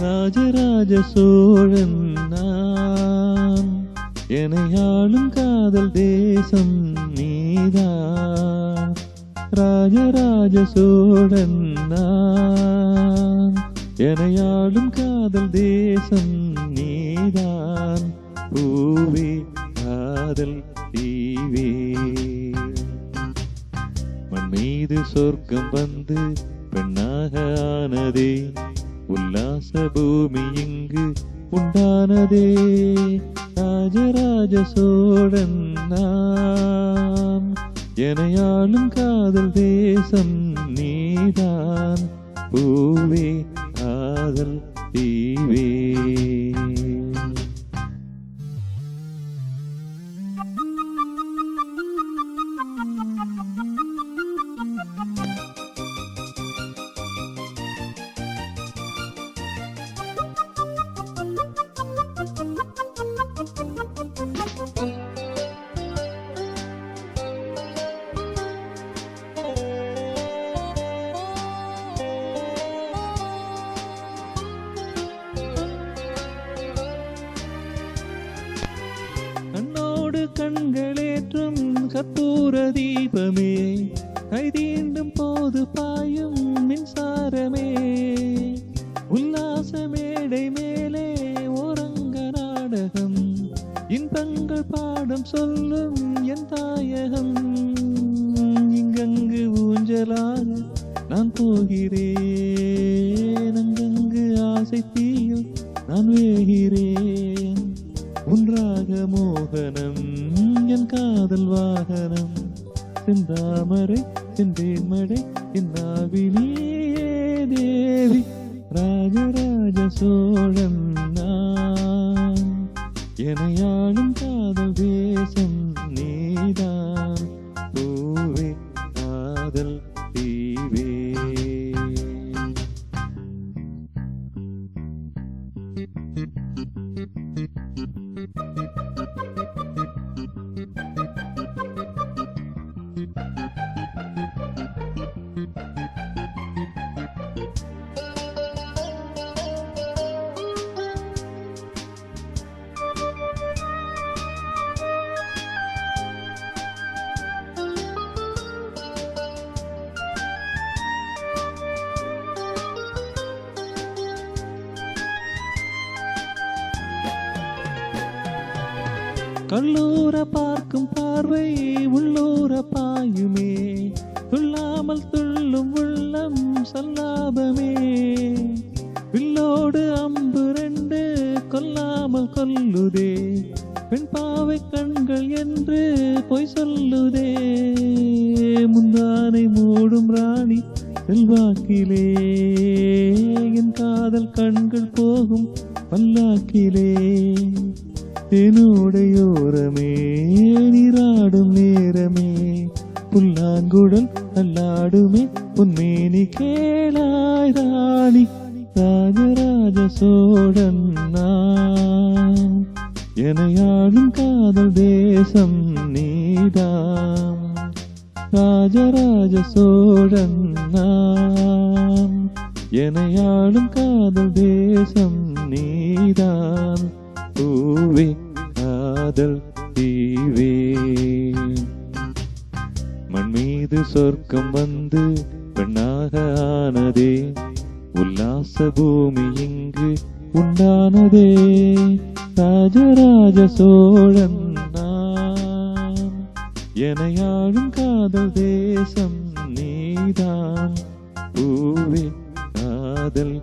ராஜராஜ சோழன் நான், எனையாளும் காதல் தேசம் நீதான். ராஜராஜ சோழன் நான், எனையாளும் காதல் தேசம் நீதான். பூவே காதல் தீவே, மண் மீது சொர்க்கம் வந்து பெண்ணாக ஆனதே, உல்லாச பூமி இங்கு உண்டானதே. ராஜராஜ சோழன் நான், எனையாளும் காதல் தேசம் நீதான். பூவே காதல் தீவே. கண்களேற்றும் கற்பூர தீபமே, கைதீண்டும் போது பாயும் மின்சாரமே, உல்லாச மேடை மேலே ஓரங்க நாடகம், இன்பங்கள் பாடம் சொல்லும் என் தாயகம். இங்கங்கு ஊஞ்சலாக நான் போகிறேன், அங்கங்கு ஆசை தீயில் நான் வேகிறேன். உன்றாக மோகனம் என் காதல் வாகனம், செந்தாமரை செந்தேன் மழை என் நாவினியே தேவி. ராஜராஜ சோழன் நான், எனையாளும் காதல் தேசம் நீதான். பூவே காதல் தீவே. கல்லூர பார்க்கும் பார்வை உள்ளூர பாயுமே, துள்ளாமல் துள்ளும் உள்ளம் சல்லாபமே. வில்லோடு அம்பு ரெண்டு கொல்லாமல் கொல்லுதே, பெண் பாவை கண்கள் என்று பொய் சொல்லுதே. முந்தானை மூடும் ராணி செல்வாக்கிலே, என் காதல் கண்கள் போகும் பல்லாக்கிலே. என்னோடையோரமே நீராடும் நேரமே, புல்லாங்குழல் அல்லாடுமே பொன்மேனி கேளாய் ராணி. ராஜராஜ சோழன் நான், எனையாளும் காதல் தேசம் நீதான். ராஜராஜ சோழன் நான், எனையாளும் காதல் தேசம் நீதான். பூவே காதல் தீவே, மண் மீது சொர்க்கம் வந்து பெண்ணாக ஆனதே, உல்லாச பூமி இங்கு உண்டானதே. ராஜராஜ சோழன் நான், எனையாளும் காதல் தேசம் நீதான். பூவே காதல்